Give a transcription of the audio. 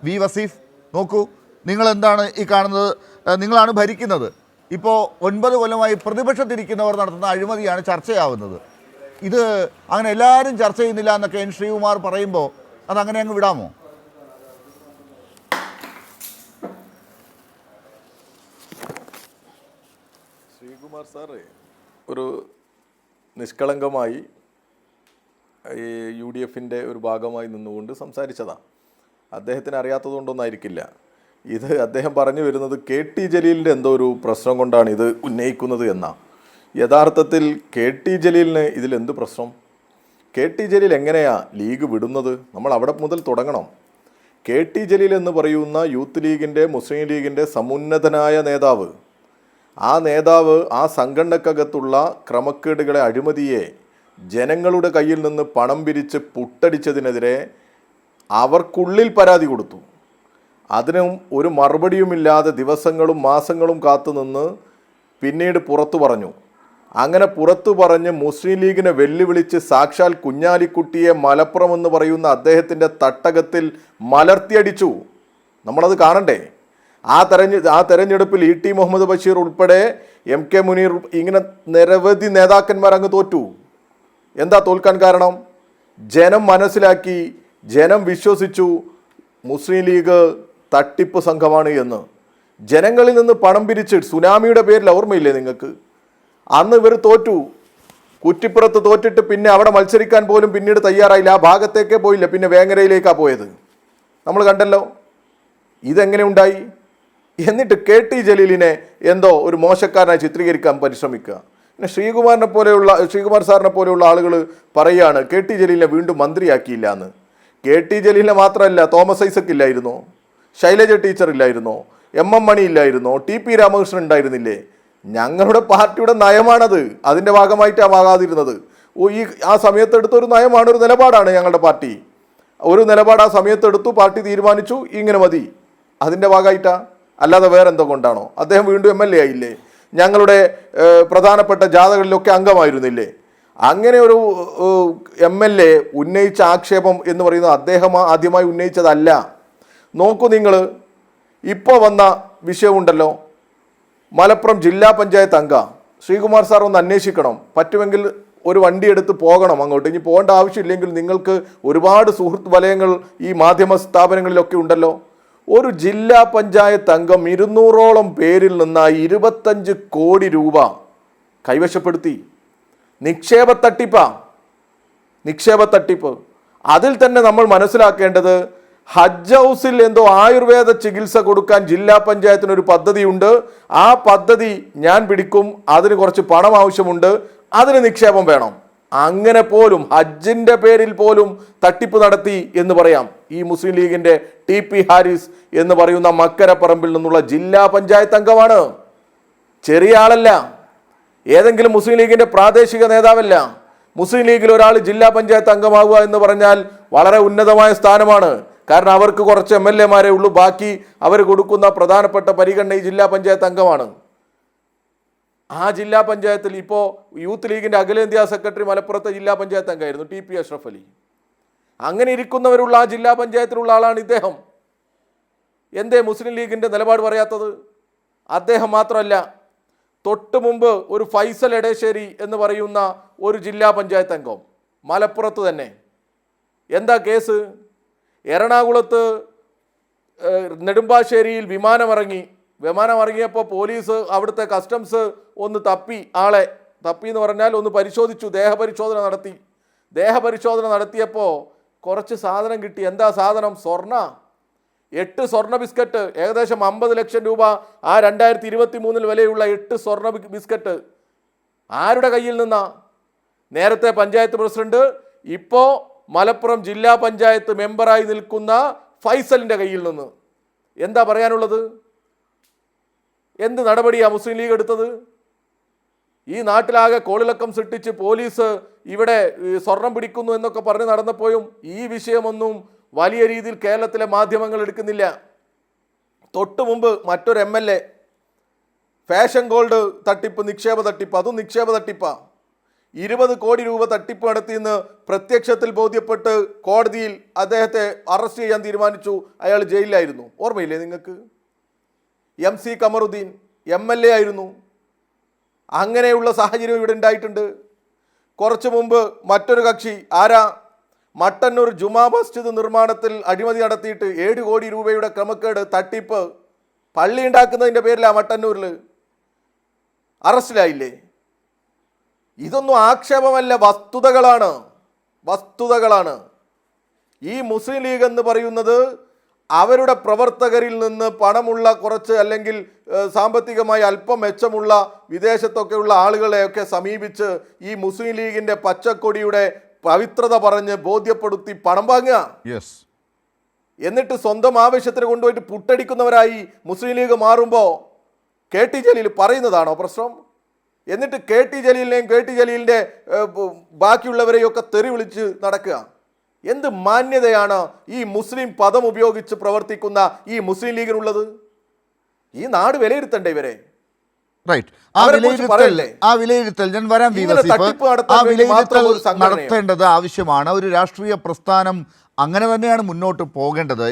V Wasif, നോക്കൂ, നിങ്ങളെന്താണ് ഈ കാണുന്നത്? നിങ്ങളാണ് ഭരിക്കുന്നത്. ഇപ്പോൾ 9 കൊല്ലമായി പ്രതിപക്ഷത്തിരിക്കുന്നവർ നടത്തുന്ന അഴിമതിയാണ് ചർച്ചയാവുന്നത്. ഇത് അങ്ങനെ എല്ലാവരും ചർച്ച ചെയ്യുന്നില്ല എന്നൊക്കെ എൻ ശ്രീകുമാർ പറയുമ്പോൾ അതങ്ങനെ അങ്ങ് വിടാമോ? ശ്രീകുമാർ സാറ് ഒരു നിഷ്കളങ്കമായി ഈ UDF ഒരു ഭാഗമായി നിന്നുകൊണ്ട് സംസാരിച്ചതാണ്. അദ്ദേഹത്തിന് അറിയാത്തതുകൊണ്ടൊന്നായിരിക്കില്ല. ഇത് അദ്ദേഹം പറഞ്ഞു വരുന്നത് KT ജലീലിൻ്റെ എന്തോ ഒരു പ്രശ്നം കൊണ്ടാണ് ഇത് ഉന്നയിക്കുന്നത് എന്നാണ്. യഥാർത്ഥത്തിൽ KT ജലീലിന് ഇതിലെന്ത് പ്രശ്നം? KT ജലീൽ എങ്ങനെയാണ് ലീഗ് വിടുന്നത്? നമ്മൾ അവിടെ മുതൽ തുടങ്ങണം. KT ജലീൽ എന്ന് പറയുന്ന യൂത്ത് ലീഗിൻ്റെ, മുസ്ലിം ലീഗിൻ്റെ സമുന്നതനായ നേതാവ്, ആ നേതാവ് ആ സംഘടനക്കകത്തുള്ള ക്രമക്കേടുകളെ, അഴിമതിയെ ജനങ്ങളുടെ കയ്യിൽ നിന്ന് പണം പിരിച്ച് പുട്ടടിച്ചതിനെതിരെ അവർക്കുള്ളിൽ പരാതി കൊടുത്തു. അതിനും ഒരു മറുപടിയുമില്ലാതെ ദിവസങ്ങളും മാസങ്ങളും കാത്തുനിന്ന് പിന്നീട് പുറത്തു പറഞ്ഞു. അങ്ങനെ പുറത്തു പറഞ്ഞ് മുസ്ലിം ലീഗിനെ വെല്ലുവിളിച്ച് സാക്ഷാൽ കുഞ്ഞാലിക്കുട്ടിയെ മലപ്പുറം എന്ന് പറയുന്ന അദ്ദേഹത്തിൻ്റെ തട്ടകത്തിൽ മലർത്തിയടിച്ചു. നമ്മളത് കാണണ്ടേ? ആ തെരഞ്ഞെടുപ്പിൽ ET മുഹമ്മദ് ബഷീർ ഉൾപ്പെടെ MK മുനീർ, ഇങ്ങനെ നിരവധി നേതാക്കന്മാർ അങ്ങ് തോറ്റു. എന്താ തോൽക്കാൻ കാരണം? ജനം മനസ്സിലാക്കി, ജനം വിശ്വസിച്ചു മുസ്ലിം ലീഗ് തട്ടിപ്പ് സംഘമാണ് എന്ന്. ജനങ്ങളിൽ നിന്ന് പണം പിരിച്ച് സുനാമിയുടെ പേരിൽ ഓർമ്മയില്ലേ നിങ്ങൾക്ക്? അന്ന് ഇവർ തോറ്റു. കുറ്റിപ്പുറത്ത് തോറ്റിട്ട് പിന്നെ അവിടെ മത്സരിക്കാൻ പോലും പിന്നീട് തയ്യാറായില്ല. ആ ഭാഗത്തേക്കേ പോയില്ല, പിന്നെ വേങ്ങരയിലേക്കാണ് പോയത്. നമ്മൾ കണ്ടല്ലോ. ഇതെങ്ങനെ ഉണ്ടായി? എന്നിട്ട് KT ജലീലിനെ എന്തോ ഒരു മോശക്കാരനായി ചിത്രീകരിക്കാൻ പരിശ്രമിക്കുക. പിന്നെ ശ്രീകുമാർ സാറിനെ പോലെയുള്ള ആളുകൾ പറയുകയാണ് KT ജലീലിനെ വീണ്ടും മന്ത്രിയാക്കിയില്ല എന്ന്. KT ജലീലിനെ മാത്രമല്ല, തോമസ് ഐസക് ഇല്ലായിരുന്നോ? ശൈലജ ടീച്ചർ ഇല്ലായിരുന്നോ? MM മണി ഇല്ലായിരുന്നോ? TP രാമകൃഷ്ണൻ ഉണ്ടായിരുന്നില്ലേ? ഞങ്ങളുടെ പാർട്ടിയുടെ നയമാണത്. അതിൻ്റെ ഭാഗമായിട്ടാണ് ആകാതിരുന്നത്. ആ സമയത്തെടുത്തൊരു നയമാണ്, ഒരു നിലപാടാണ് ഞങ്ങളുടെ പാർട്ടി. ഒരു നിലപാട് ആ സമയത്തെടുത്തു, പാർട്ടി തീരുമാനിച്ചു, ഇങ്ങനെ മതി. അതിൻ്റെ ഭാഗമായിട്ടാണ്, അല്ലാതെ വേറെ എന്തോ കൊണ്ടാണോ? അദ്ദേഹം വീണ്ടും MLA ആയില്ലേ? ഞങ്ങളുടെ പ്രധാനപ്പെട്ട ജാഥകളിലൊക്കെ അംഗമായിരുന്നില്ലേ? അങ്ങനെ ഒരു MLA ഉന്നയിച്ച ആക്ഷേപം എന്ന് പറയുന്നത് അദ്ദേഹം ആദ്യമായി ഉന്നയിച്ചതല്ല. നോക്കൂ നിങ്ങൾ, ഇപ്പോൾ വന്ന വിഷയമുണ്ടല്ലോ, മലപ്പുറം ജില്ലാ പഞ്ചായത്ത് അംഗം ശ്രീകുമാർ സാർ ഒന്ന് അന്വേഷിക്കണം. പറ്റുമെങ്കിൽ ഒരു വണ്ടി എടുത്ത് പോകണം അങ്ങോട്ട്. ഇനി പോകേണ്ട ആവശ്യമില്ലെങ്കിൽ നിങ്ങൾക്ക് ഒരുപാട് സുഹൃത്ത് വലയങ്ങൾ ഈ മാധ്യമ സ്ഥാപനങ്ങളിലൊക്കെ ഉണ്ടല്ലോ. ഒരു ജില്ലാ പഞ്ചായത്ത് അംഗം 200ഓളം പേരിൽ നിന്നായി 25 കോടി രൂപ കൈവശപ്പെടുത്തി. നിക്ഷേപ തട്ടിപ്പ്. അതിൽ തന്നെ നമ്മൾ മനസ്സിലാക്കേണ്ടത്, ഹജ്ജ് ഹൗസിൽ എന്തോ ആയുർവേദ ചികിത്സ കൊടുക്കാൻ ജില്ലാ പഞ്ചായത്തിനൊരു പദ്ധതിയുണ്ട്. ആ പദ്ധതി ഞാൻ പിടിക്കും, അതിന് കുറച്ച് പണം ആവശ്യമുണ്ട്, അതിന് നിക്ഷേപം വേണം. അങ്ങനെ പോലും ഹജ്ജിൻ്റെ പേരിൽ പോലും തട്ടിപ്പ് നടത്തി എന്ന് പറയാം. ഈ മുസ്ലിം ലീഗിൻ്റെ TP ഹാരിസ് എന്ന് പറയുന്ന മക്കരപ്പറമ്പിൽ നിന്നുള്ള ജില്ലാ പഞ്ചായത്ത് അംഗമാണ്. ചെറിയ ആളല്ല, ഏതെങ്കിലും മുസ്ലിം ലീഗിൻ്റെ പ്രാദേശിക നേതാവല്ല. മുസ്ലിം ലീഗിൽ ഒരാൾ ജില്ലാ പഞ്ചായത്ത് അംഗമാവുക എന്ന് പറഞ്ഞാൽ വളരെ ഉന്നതമായ സ്ഥാനമാണ്. കാരണം അവർക്ക് കുറച്ച് MLA മാരേ ഉള്ളൂ, ബാക്കി അവർ കൊടുക്കുന്ന പ്രധാനപ്പെട്ട പരിഗണന ഈ ജില്ലാ പഞ്ചായത്ത് അംഗമാണ്. ആ ജില്ലാ പഞ്ചായത്തിൽ ഇപ്പോൾ യൂത്ത് ലീഗിൻ്റെ അഖിലേന്ത്യാ സെക്രട്ടറി മലപ്പുറത്തെ ജില്ലാ പഞ്ചായത്ത് അംഗമായിരുന്നു, TP അഷ്റഫ് അലി. അങ്ങനെ ഇരിക്കുന്നവരുള്ള ആ ജില്ലാ പഞ്ചായത്തിലുള്ള ആളാണ് ഇദ്ദേഹം. എന്തേ മുസ്ലിം ലീഗിൻ്റെ നിലപാട് പറയാത്തത്? അദ്ദേഹം മാത്രമല്ല, തൊട്ട് മുമ്പ് ഒരു ഫൈസൽ എടശ്ശേരി എന്ന് പറയുന്ന ഒരു ജില്ലാ പഞ്ചായത്ത് അംഗം മലപ്പുറത്ത് തന്നെ. എന്താ കേസ്? എറണാകുളത്ത് നെടുമ്പാശ്ശേരിയിൽ വിമാനമിറങ്ങിയപ്പോൾ പോലീസ്, അവിടുത്തെ കസ്റ്റംസ് ഒന്ന് തപ്പി എന്ന് പറഞ്ഞാൽ ഒന്ന് പരിശോധിച്ചു, ദേഹപരിശോധന നടത്തിയപ്പോൾ കുറച്ച് സാധനം കിട്ടി. എന്താ സാധനം? 8 സ്വർണ്ണ ബിസ്ക്കറ്റ്, ഏകദേശം 50 ലക്ഷം രൂപ. ആ 2023 വിലയുള്ള 8 സ്വർണ്ണ ബിസ്ക്കറ്റ് ആരുടെ കയ്യിൽ നിന്നാ? നേരത്തെ പഞ്ചായത്ത് പ്രസിഡന്റ്, ഇപ്പോൾ മലപ്പുറം ജില്ലാ പഞ്ചായത്ത് മെമ്പറായി നിൽക്കുന്ന ഫൈസലിൻ്റെ കയ്യിൽ നിന്ന്. എന്താ പറയാനുള്ളത്? എന്ത് നടപടിയാണ് മുസ്ലിം ലീഗ് എടുത്തത്? ഈ നാട്ടിലാകെ കോളിളക്കം സൃഷ്ടിച്ച് പോലീസ് ഇവിടെ സ്വർണം പിടിക്കുന്നു എന്നൊക്കെ പറഞ്ഞ് നടന്നപ്പോഴും ഈ വിഷയമൊന്നും വലിയ രീതിയിൽ കേരളത്തിലെ മാധ്യമങ്ങൾ എടുക്കുന്നില്ല. തൊട്ട് മുമ്പ് മറ്റൊരു MLA ഫാഷൻ ഗോൾഡ് തട്ടിപ്പ്, അതും നിക്ഷേപ തട്ടിപ്പാണ്. 20 കോടി രൂപ തട്ടിപ്പ് നടത്തിയെന്ന് പ്രത്യക്ഷത്തിൽ ബോധ്യപ്പെട്ട് കോടതിയിൽ അദ്ദേഹത്തെ അറസ്റ്റ് ചെയ്യാൻ തീരുമാനിച്ചു. അയാൾ ജയിലിലായിരുന്നു. ഓർമ്മയില്ലേ നിങ്ങൾക്ക്? MC കമറുദ്ദീൻ MLA ആയിരുന്നു. അങ്ങനെയുള്ള സാഹചര്യം ഇവിടെ ഉണ്ടായിട്ടുണ്ട്. കുറച്ചു മുമ്പ് മറ്റൊരു കക്ഷി ആരാ, മട്ടന്നൂർ ജുമാ മസ്ജിദ് നിർമ്മാണത്തിൽ അഴിമതി നടത്തിയിട്ട് 7 കോടി രൂപയുടെ ക്രമക്കേട് തട്ടിപ്പ് പള്ളി ഉണ്ടാക്കുന്നതിൻ്റെ പേരിലാണ് മട്ടന്നൂരിൽ അറസ്റ്റിലായില്ലേ? ഇതൊന്നും ആക്ഷേപമല്ല, വസ്തുതകളാണ്. ഈ മുസ്ലിം ലീഗ് എന്ന് പറയുന്നത് അവരുടെ പ്രവർത്തകരിൽ നിന്ന് പണമുള്ള കുറച്ച് അല്ലെങ്കിൽ സാമ്പത്തികമായി അല്പം മെച്ചമുള്ള വിദേശത്തൊക്കെയുള്ള ആളുകളെയൊക്കെ സമീപിച്ച് ഈ മുസ്ലിം ലീഗിൻ്റെ പച്ചക്കൊടിയുടെ പവിത്രത പറഞ്ഞ് ബോധ്യപ്പെടുത്തി പണം വാങ്ങുക. എന്നിട്ട് സ്വന്തം ആവശ്യത്തിന് കൊണ്ടുപോയിട്ട് പുട്ടടിക്കുന്നവരായി മുസ്ലിം ലീഗ് മാറുമ്പോൾ KT ജലീൽ പറയുന്നതാണോ പ്രശ്നം? എന്നിട്ട് KT ജലീലിനെയും KT ജലീലിൻ്റെ ബാക്കിയുള്ളവരെയൊക്കെ തെറി വിളിച്ച് നടക്കുക. എന്ത് മാന്യതയാണ് ഈ മുസ്ലിം പദം ഉപയോഗിച്ച് പ്രവർത്തിക്കുന്ന ഈ മുസ്ലിം ലീഗിനുള്ളത്? ഈ നാട് വിലയിരുത്തണ്ടേ ഇവരെ? ആ വിലയിരുത്തൽ ഞാൻ വരാം. നടത്തേണ്ടത് ആവശ്യമാണ്. ഒരു രാഷ്ട്രീയ പ്രസ്ഥാനം അങ്ങനെ തന്നെയാണ് മുന്നോട്ട് പോകേണ്ടത്.